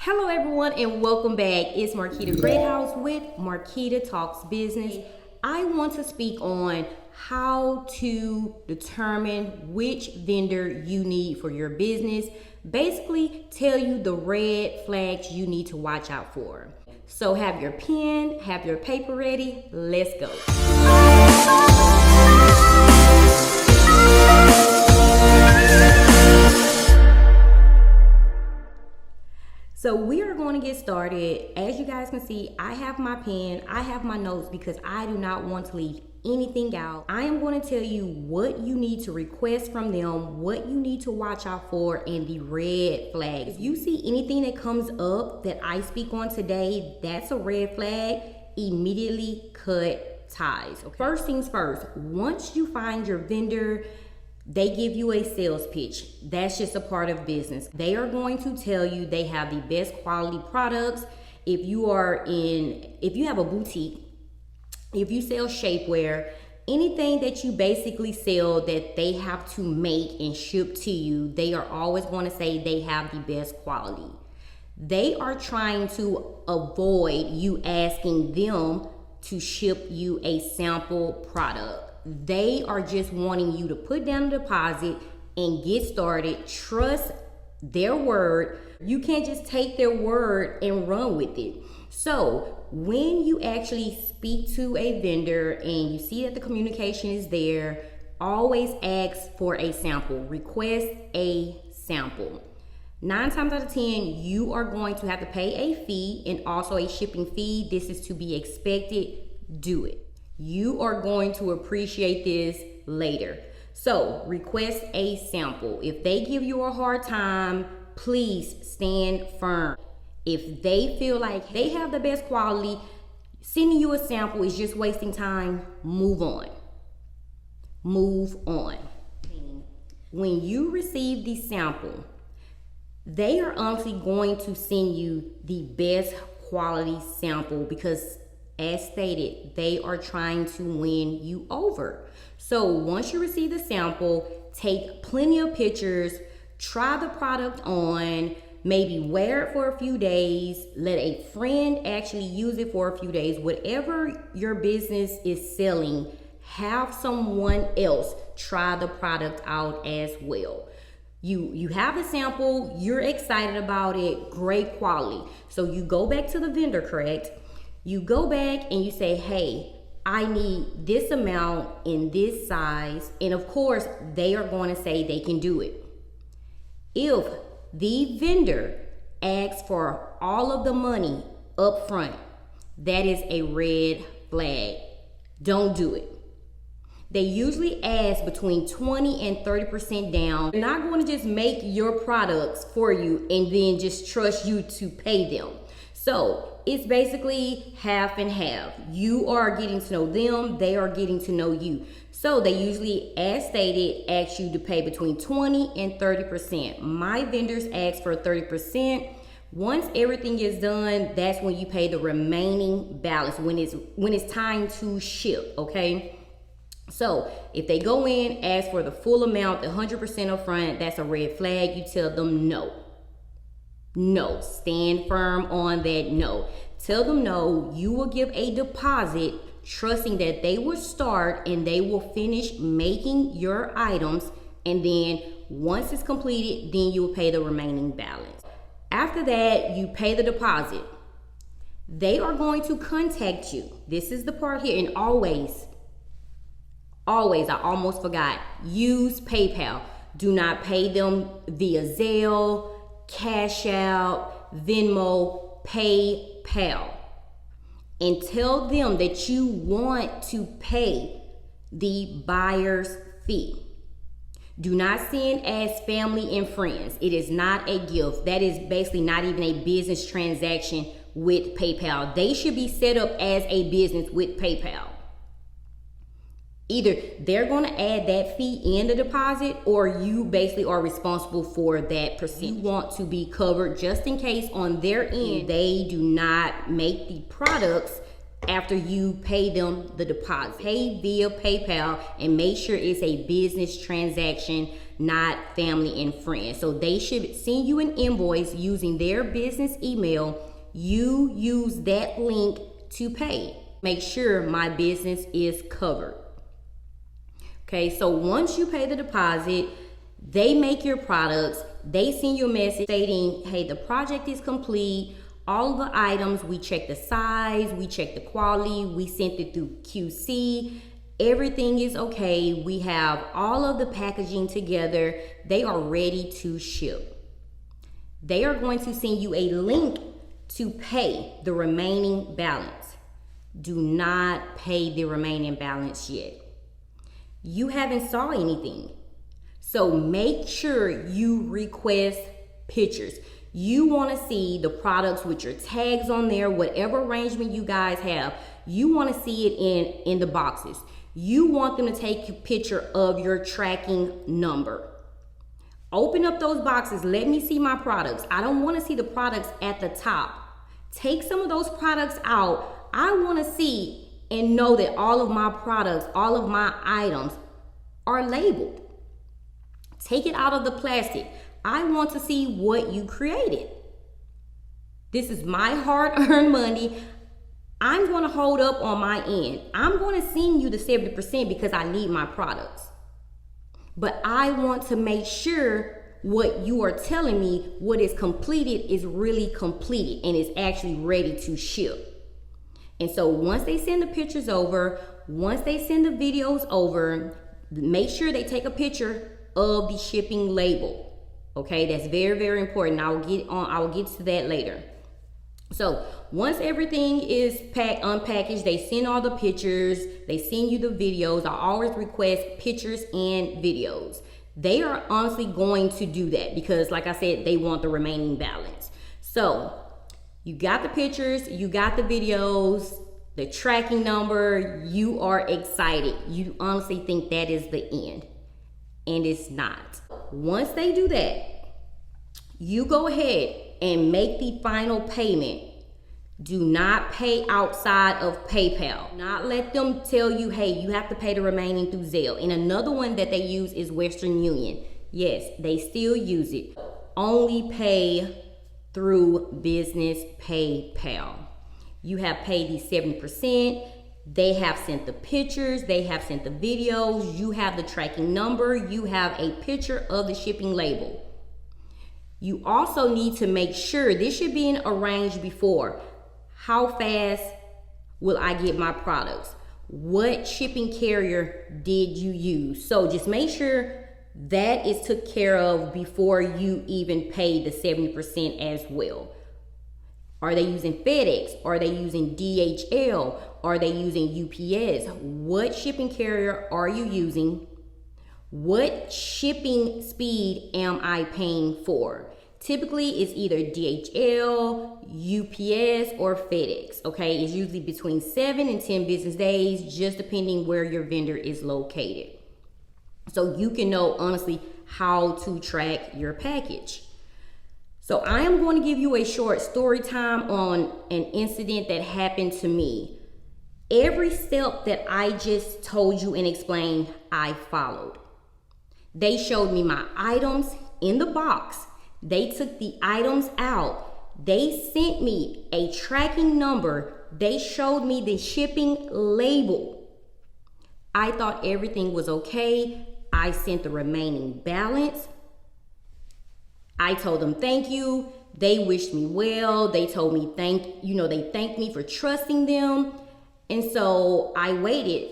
Hello everyone and welcome back. It's Marquita Greathouse with Marquita Talks Business. I want to speak on how to determine which vendor you need for your business. Basically tell you the red flags you need to watch out for. So have your pen, have your paper ready. Let's go. So we are going to get started. As you guys can see, I have my pen, I have my notes because I do not want to leave anything out. I am going to tell you what you need to request from them, what you need to watch out for, and the red flags. If you see anything that comes up that I speak on today, that's a red flag. Immediately cut ties. Okay? First things first, once you find your vendor, they give you a sales pitch. That's just a part of business. They are going to tell you they have the best quality products. If you have a boutique, if you sell shapewear, anything that you basically sell that they have to make and ship to you, they are always going to say they have the best quality. They are trying to avoid you asking them to ship you a sample product. They are just wanting you to put down a deposit and get started. Trust their word. You can't just take their word and run with it. So when you actually speak to a vendor and you see that the communication is there, always ask for a sample. Request a sample. 9 times out of 10, you are going to have to pay a fee and also a shipping fee. This is to be expected. Do it. You are going to appreciate this later. So request a sample. If they give you a hard time, please stand firm. If they feel like they have the best quality, sending you a sample is just wasting time, move on. Move on. When you receive the sample, they are honestly going to send you the best quality sample because, as stated, they are trying to win you over. So once you receive the sample, take plenty of pictures, try the product on, maybe wear it for a few days, let a friend actually use it for a few days. Whatever your business is selling, have someone else try the product out as well. You have a sample, you're excited about it, great quality. So you go back to the vendor, correct? You go back and you say, hey, I need this amount in this size. And of course, they are going to say they can do it. If the vendor asks for all of the money up front, that is a red flag. Don't do it. They usually ask between 20 and 30% down. They're not going to just make your products for you and then just trust you to pay them. So it's basically half and half. You are getting to know them, they are getting to know you. So they usually, as stated, ask you to pay between 20 and 30%. My vendors ask for 30%. Once everything is done, that's when you pay the remaining balance, when it's time to ship, okay? So if they go in, ask for the full amount, the 100% up front, that's a red flag. You tell them no. No, stand firm on that no. Tell them no, you will give a deposit trusting that they will start and they will finish making your items, and then once it's completed, then you will pay the remaining balance. After that, you pay the deposit. They are going to contact you. This is the part here, and always, I almost forgot, use PayPal. Do not pay them via Zelle, Cash Out, Venmo, PayPal. And tell them that you want to pay the buyer's fee. Do not send as family and friends. It is not a gift. That is basically not even a business transaction with PayPal. They should be set up as a business with PayPal. Either they're going to add that fee in the deposit, or you basically are responsible for that percent. You want to be covered just in case on their end they do not make the products after you pay them the deposit. Pay via PayPal and make sure it's a business transaction, not family and friends. So they should send you an invoice using their business email. You use that link to pay. Make sure my business is covered. Okay, so once you pay the deposit, they make your products. They send you a message stating, hey, the project is complete. All of the items, we check the size, we check the quality, we sent it through QC. Everything is okay. We have all of the packaging together. They are ready to ship. They are going to send you a link to pay the remaining balance. Do not pay the remaining balance yet. You haven't saw anything. So make sure you request pictures. You want to see the products with your tags on there, whatever arrangement you guys have. You want to see it in the boxes. You want them to take a picture of your tracking number. Open up those boxes. Let me see my products. I don't want to see the products at the top. Take some of those products out. I want to see and know that all of my products, all of my items are labeled. Take it out of the plastic. I want to see what you created. This is my hard-earned money. I'm going to hold up on my end. I'm going to send you the 70% because I need my products. But I want to make sure what you are telling me, what is completed, is really completed and is actually ready to ship. And so once they send the pictures over, once they send the videos over, make sure they take a picture of the shipping label. Okay, that's very, very important. I will get to that later. So once everything is unpackaged, they send all the pictures, they send you the videos. I always request pictures and videos. They are honestly going to do that because, like I said, they want the remaining balance. So you got the pictures, you got the videos, the tracking number, you are excited. You honestly think that is the end, and it's not. Once they do that, you go ahead and make the final payment. Do not pay outside of PayPal. Not let them tell you, hey, you have to pay the remaining through Zelle. And another one that they use is Western Union. Yes, they still use it. Only pay through business PayPal. You have paid the 70%. They have sent the pictures, they have sent the videos, you have the tracking number, you have a picture of the shipping label. You also need to make sure, this should be arranged before, how fast will I get my products? What shipping carrier did you use? So just make sure that is took care of before you even pay the 70% as well. Are they using FedEx? Are they using DHL? Are they using UPS? What shipping carrier are you using? What shipping speed am I paying for? Typically, it's either DHL, UPS, or FedEx, okay? It's usually between 7 and 10 business days, just depending where your vendor is located. So you can know, honestly, how to track your package. So I am going to give you a short story time on an incident that happened to me. Every step that I just told you and explained, I followed. They showed me my items in the box. They took the items out. They sent me a tracking number. They showed me the shipping label. I thought everything was okay. I sent the remaining balance. I told them thank you. They wished me well. They told me they thanked me for trusting them. And so I waited.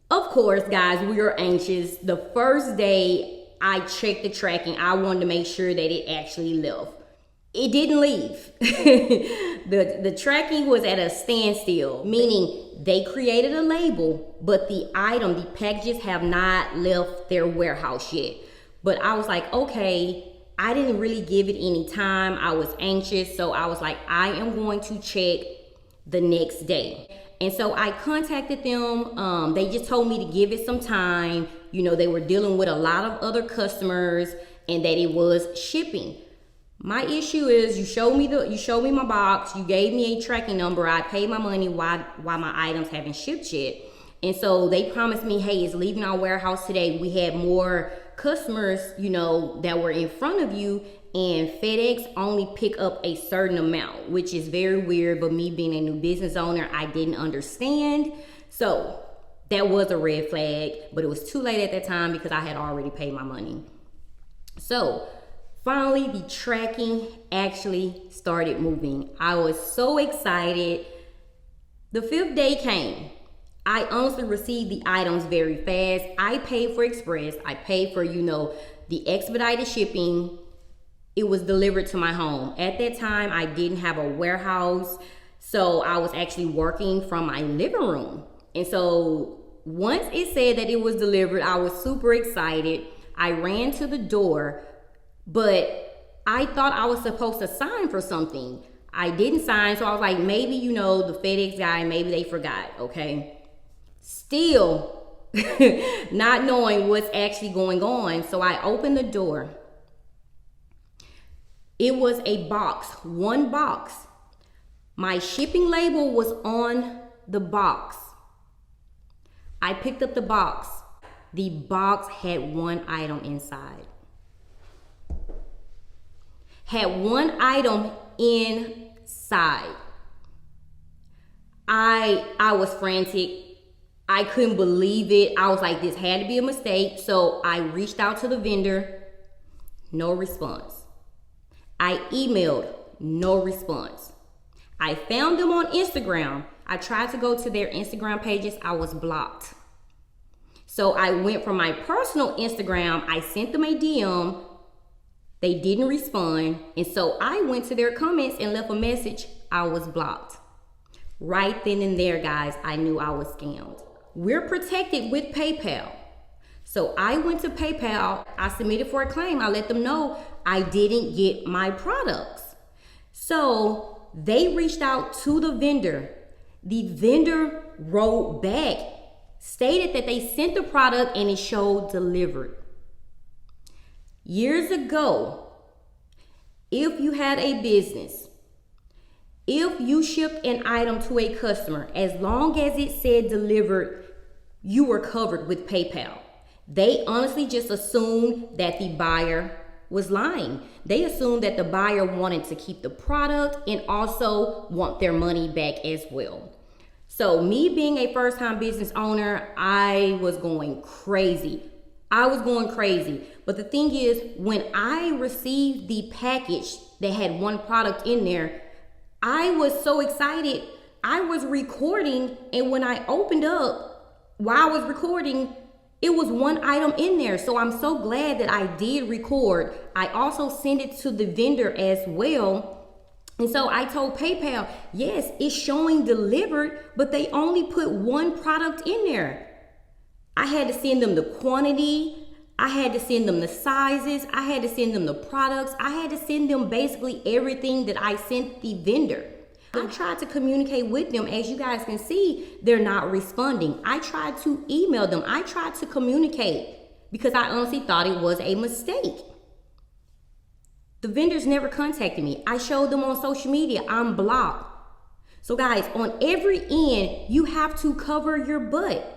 Of course, guys, we were anxious. The first day I checked the tracking, I wanted to make sure that it actually left. It didn't leave. The tracking was at a standstill, meaning they created a label, but the packages have not left their warehouse yet. But I was like, okay, I didn't really give it any time. I was anxious, so I was like, I am going to check the next day. And so I contacted them. They just told me to give it some time. They were dealing with a lot of other customers and that it was shipping. My issue is you showed me my box, you gave me a tracking number, I paid my money while my items haven't shipped yet. And so they promised me, hey, it's leaving our warehouse today. We had more customers, that were in front of you, and FedEx only pick up a certain amount, which is very weird. But me being a new business owner, I didn't understand. So that was a red flag, but it was too late at that time because I had already paid my money. So finally, the tracking actually started moving. I was so excited. The 5th day came. I honestly received the items very fast. I paid for express. I paid for, the expedited shipping. It was delivered to my home. At that time, I didn't have a warehouse, so I was actually working from my living room. And so once it said that it was delivered, I was super excited. I ran to the door, but I thought I was supposed to sign for something. I didn't sign, so I was like, maybe, the FedEx guy, maybe they forgot, okay? Still not knowing what's actually going on. So I opened the door. It was a box, one box. My shipping label was on the box. I picked up the box. The box had one item inside. Had one item inside. I was frantic. I couldn't believe it. I was like, this had to be a mistake. So I reached out to the vendor. No response. I emailed. No response. I found them on Instagram. I tried to go to their Instagram pages. I was blocked. So I went from my personal Instagram. I sent them a DM. They didn't respond. And so I went to their comments and left a message. I was blocked. Right then and there, guys, I knew I was scammed. We're protected with PayPal. So I went to PayPal. I submitted for a claim. I let them know I didn't get my products. So they reached out to the vendor. The vendor wrote back, stated that they sent the product and it showed delivered. Years ago, if you had a business, if you shipped an item to a customer, as long as it said delivered, you were covered with PayPal. They honestly just assumed that the buyer was lying. They assumed that the buyer wanted to keep the product and also want their money back as well. So me being a first-time business owner, I was going crazy. But the thing is, when I received the package that had one product in there, I was so excited. I was recording, and when I opened up, while I was recording, it was one item in there. So I'm so glad that I did record. I also sent it to the vendor as well. And so I told PayPal, yes, it's showing delivered, but they only put one product in there. I had to send them the quantity. I had to send them the sizes. I had to send them the products. I had to send them basically everything that I sent the vendor. I tried to communicate with them. As you guys can see, they're not responding. I tried to email them. I tried to communicate because I honestly thought it was a mistake. The vendors never contacted me. I showed them on social media. I'm blocked. So guys, on every end, you have to cover your butt.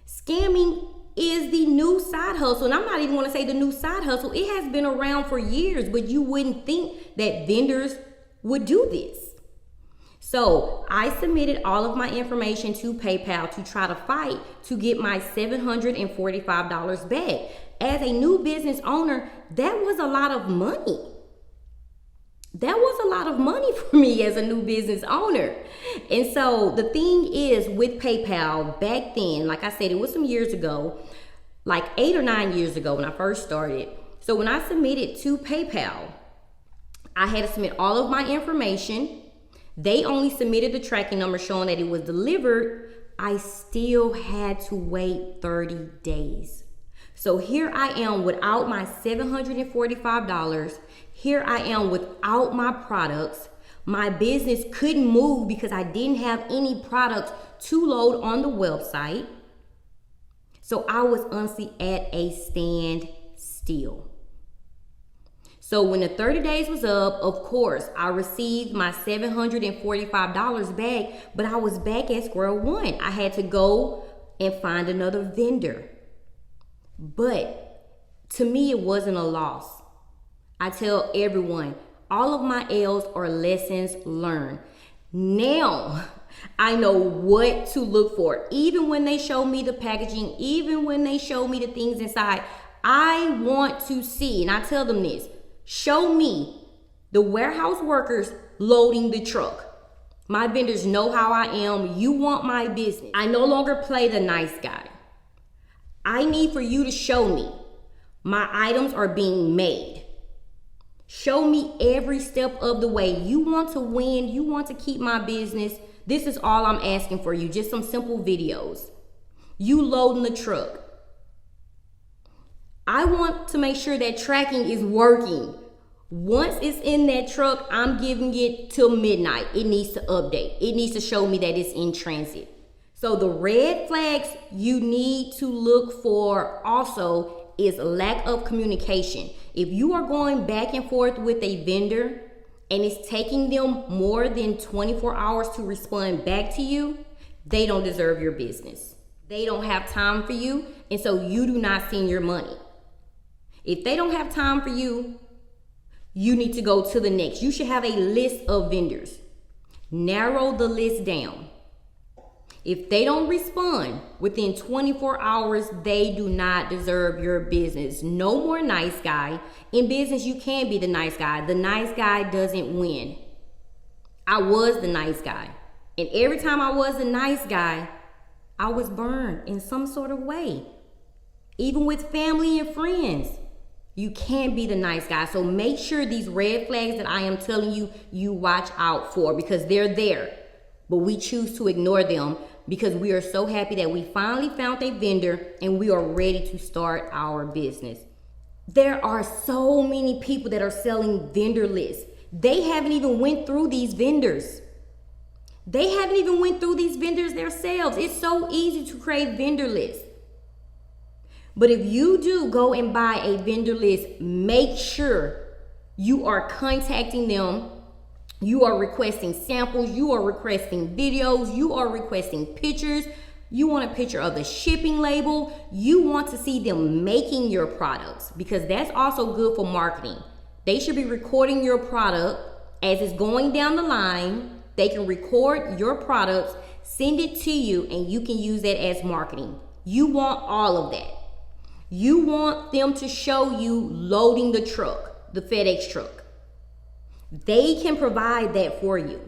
Scamming is the new side hustle. And I'm not even going to say the new side hustle. It has been around for years, but you wouldn't think that vendors would do this. So I submitted all of my information to PayPal to try to fight to get my $745 back. As a new business owner, that was a lot of money. That was a lot of money for me as a new business owner. And so the thing is with PayPal back then, like I said, it was some years ago, like 8 or 9 years ago when I first started. So when I submitted to PayPal, I had to submit all of my information. They only submitted the tracking number showing that it was delivered. I still had to wait 30 days. So here I am without my $745. Here I am without my products. My business couldn't move because I didn't have any products to load on the website. So I was honestly at a standstill. So when the 30 days was up, of course, I received my $745 back, but I was back at square one. I had to go and find another vendor. But to me, it wasn't a loss. I tell everyone, all of my L's are lessons learned. Now, I know what to look for. Even when they show me the packaging, even when they show me the things inside, I want to see, and I tell them this, show me the warehouse workers loading the truck. My vendors know how I am. You want my business. I no longer play the nice guy. I need for you to show me my items are being made. Show me every step of the way. You want to win. You want to keep my business. This is all I'm asking for you. Just some simple videos. You loading the truck. I want to make sure that tracking is working. Once it's in that truck, I'm giving it till midnight. It needs to update. It needs to show me that it's in transit. So the red flags you need to look for also is lack of communication. If you are going back and forth with a vendor and it's taking them more than 24 hours to respond back to you, they don't deserve your business. They don't have time for you, and so you do not send your money. If they don't have time for you, you need to go to the next. You should have a list of vendors. Narrow the list down. If they don't respond within 24 hours, they do not deserve your business. No more nice guy. In business, you can be the nice guy. The nice guy doesn't win. I was the nice guy. And every time I was the nice guy, I was burned in some sort of way. Even with family and friends. You can't be the nice guy. So make sure these red flags that I am telling you, you watch out for, because they're there. But we choose to ignore them because we are so happy that we finally found a vendor and we are ready to start our business. There are so many people that are selling vendor lists. They haven't even went through these vendors. They haven't even went through these vendors themselves. It's so easy to create vendor lists. But if you do go and buy a vendor list, make sure you are contacting them. You are requesting samples. You are requesting videos. You are requesting pictures. You want a picture of the shipping label. You want to see them making your products, because that's also good for marketing. They should be recording your product as it's going down the line. They can record your products, send it to you, and you can use that as marketing. You want all of that. You want them to show you loading the truck, the FedEx truck. They can provide that for you.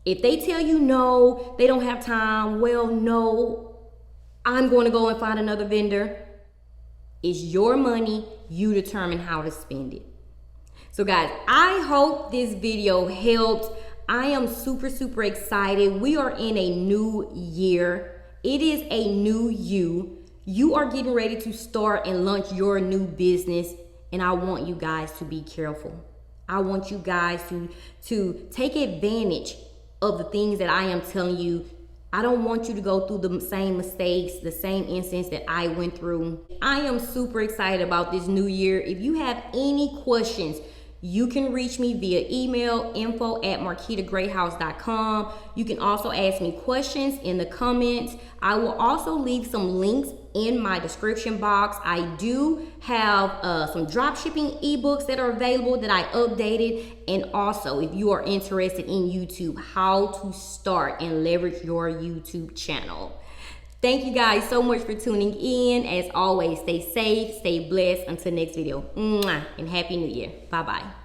If they tell you no, they don't have time, well, no, I'm going to go and find another vendor. It's your money. You determine how to spend it. So guys, I hope this video helped. I am super, super excited. We are in a new year. It is a new you. You are getting ready to start and launch your new business, and I want you guys to be careful. I want you guys to take advantage of the things that I am telling you. I don't want you to go through the same mistakes, the same incidents that I went through. I am super excited about this new year. If you have any questions, you can reach me via email, info@marquitagrayhouse.com. You can also ask me questions in the comments. I will also leave some links in my description box. I do have some drop shipping ebooks that are available that I updated. And also, if you are interested in YouTube, how to start and leverage your YouTube channel. Thank you guys so much for tuning in. As always, stay safe, stay blessed. Until next video, mwah, and Happy New Year. Bye-bye.